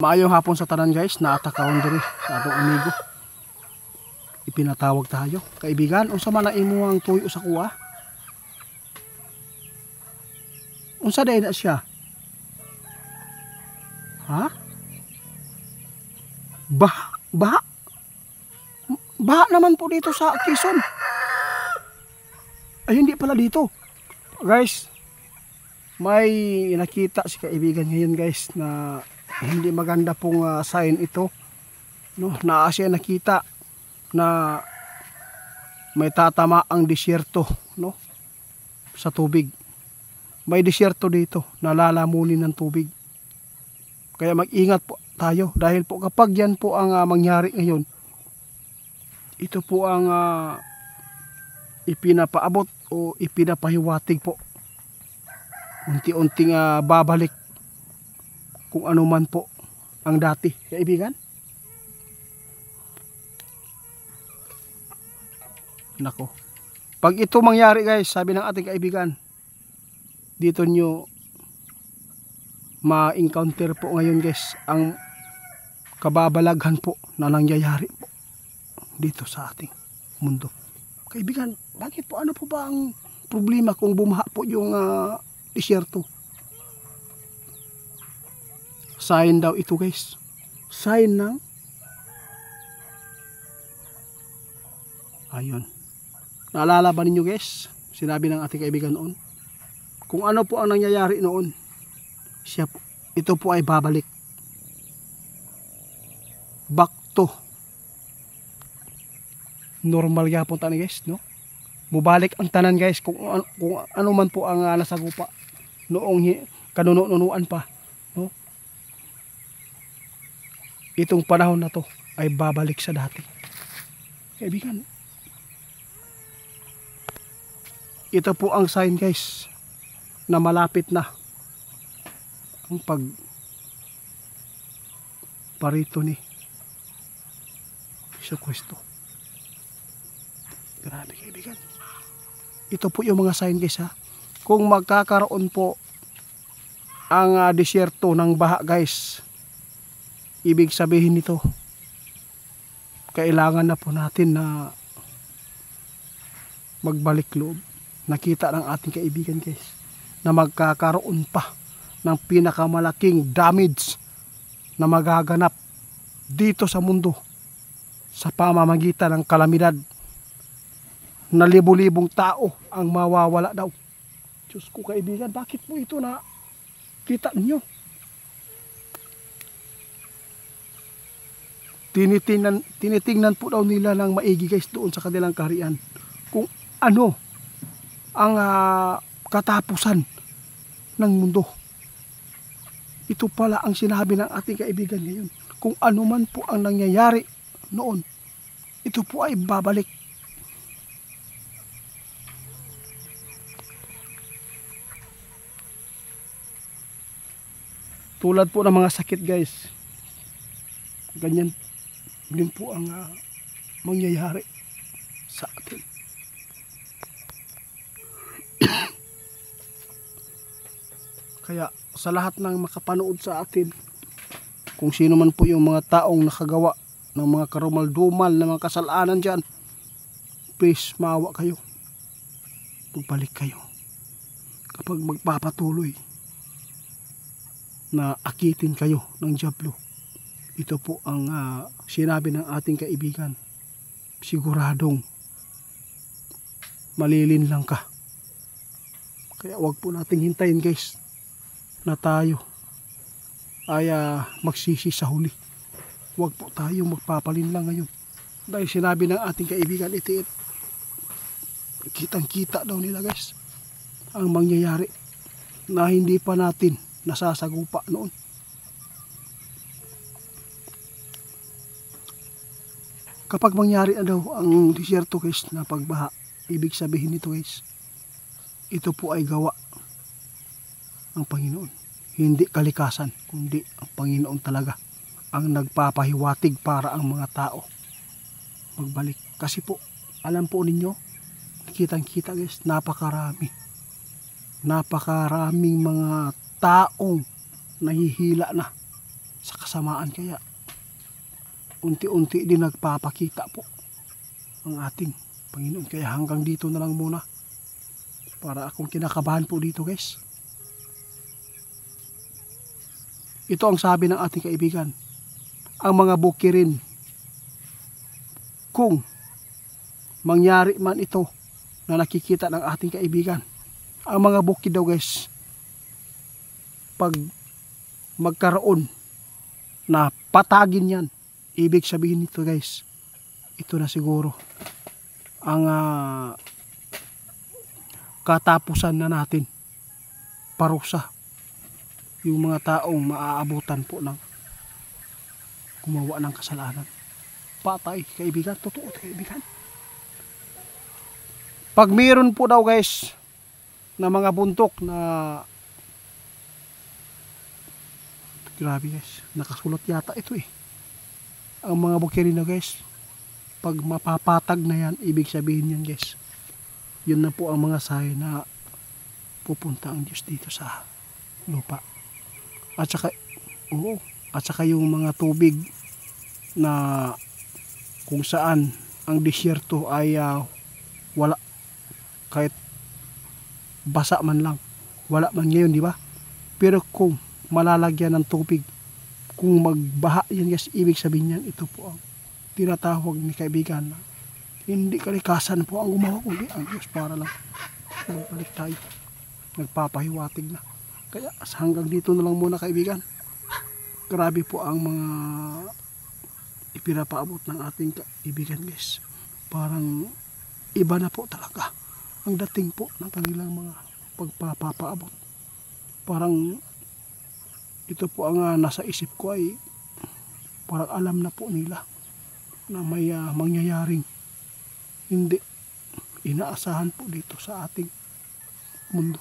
Maayong hapon sa tanan guys, naatakawon diri sa atong amigo. Ipinatawag tayo. Kaibigan, unsa man na imuhang tuyo sa kuha? Unsa day na siya? Ha? Baha naman po dito sa Quezon. Ay hindi pala dito. Guys, may nakita si kaibigan ngayon guys na hindi maganda pong sign ito, no? Na siya nakita na may tatama ang disyerto, no? Sa tubig. May disyerto dito na lalamunin ng tubig. Kaya mag-ingat po tayo dahil po kapag yan po ang mangyari ngayon, ito po ang ipinapaabot o ipinapahiwatig po. Unti-unting babalik kung ano man po ang dati, kaibigan. Nako. Pag ito mangyari guys, sabi ng ating kaibigan, dito nyo ma-encounter po ngayon guys ang kababalaghan po na nangyayari po dito sa ating mundo. Kaibigan, bakit po, ano po ba ang problema kung bumaha po yung disyerto? Sign daw ito guys. Sign ng ayun. Naalala ba ninyo guys? Sinabi ng ating kaibigan noon. Kung ano po ang nangyayari noon, ito po ay babalik. Back to normal yapon tani guys, no? Mubalik ang tanan guys kung ano man po ang nasagupa noong kanunuan pa, no? Itong panahon na to ay babalik sa dati. Kaibigan, ito po ang sign guys na malapit na ang parito ni Jesucristo. Grabe kaibigan. Ito po yung mga sign guys ha. Kung magkakaroon po ang disyerto ng baha guys, ibig sabihin nito, kailangan na po natin na magbalik loob. Nakita ng ating kaibigan guys na magkakaroon pa ng pinakamalaking damage na magaganap dito sa mundo sa pamamagitan ng kalamidad na libo-libong tao ang mawawala daw. Diyos ko kaibigan, bakit po ito na kita ninyo? Tinitingnan po daw nila ng maigi guys doon sa kanilang kaharian kung ano ang katapusan ng mundo. Ito pala ang sinabi ng ating kaibigan ngayon. Kung ano man po ang nangyayari noon, ito po ay babalik. Tulad po ng mga sakit guys, ganyan din po ang mangyayari sa atin. Kaya sa lahat ng makapanood sa atin, kung sino man po yung mga taong nakagawa ng mga karumal-dumal na mga kasalanan dyan, please maawa kayo, pagbalik kayo. Kapag magpapatuloy na akitin kayo ng dyablo, ito po ang sinabi ng ating kaibigan, siguradong malilin lang ka. Kaya wag po nating hintayin guys na tayo ay magsisi sa huli. Wag po tayo magpapalin lang ngayon. Dahil sinabi ng ating kaibigan, itiit, kitang-kita daw nila guys ang mangyayari na hindi pa natin nasasagupa noon. Kapag mangyari na daw ang disyerto guys na pagbaha, ibig sabihin nito guys, ito po ay gawa ng Panginoon. Hindi kalikasan, kundi ang Panginoon talaga ang nagpapahiwatig para ang mga tao magbalik. Kasi po, alam po ninyo, kitang-kita guys, napakaraming mga taong nahihila na sa kasamaan, kaya unti-unti din nagpapakita po ang ating Panginoon. Kaya hanggang dito na lang muna, para akong kinakabahan po dito guys. Ito ang sabi ng ating kaibigan, ang mga bukirin, kung mangyari man ito na nakikita ng ating kaibigan, ang mga bukid daw guys, pag magkaroon na patagin yan, ibig sabihin nito guys, ito na siguro ang katapusan na natin, parusa, yung mga taong maaabutan po ng gumawa ng kasalanan. Patay kaibigan, totoo kaibigan. Pag mayroon po daw guys na mga buntok na, grabe guys, nakasulat yata ito ang mga bukirin na guys, pag mapapatag na yan, ibig sabihin yan guys, yun na po ang mga sign na pupunta ang Diyos dito sa lupa. At saka yung mga tubig na kung saan ang disyerto ay wala, kahit basa man lang, wala man ngayon, di ba? Pero kung malalagyan ng tubig, kung magbaha yan guys, ibig sabihin yan, ito po ang tinatawag ni kaibigan na hindi kalikasan po ang gumawa, kundi ang Diyos, para lang magbalik tayo. Nagpapahiwatig na. Kaya hanggang dito na lang muna kaibigan. Grabe po ang mga ipinapaabot ng ating kaibigan guys. Parang iba na po talaga ang dating po ng kanilang mga pagpapaabot. Parang ito po ang nasa isip ko, ay parang alam na po nila na may mangyayaring hindi inaasahan po dito sa ating mundo.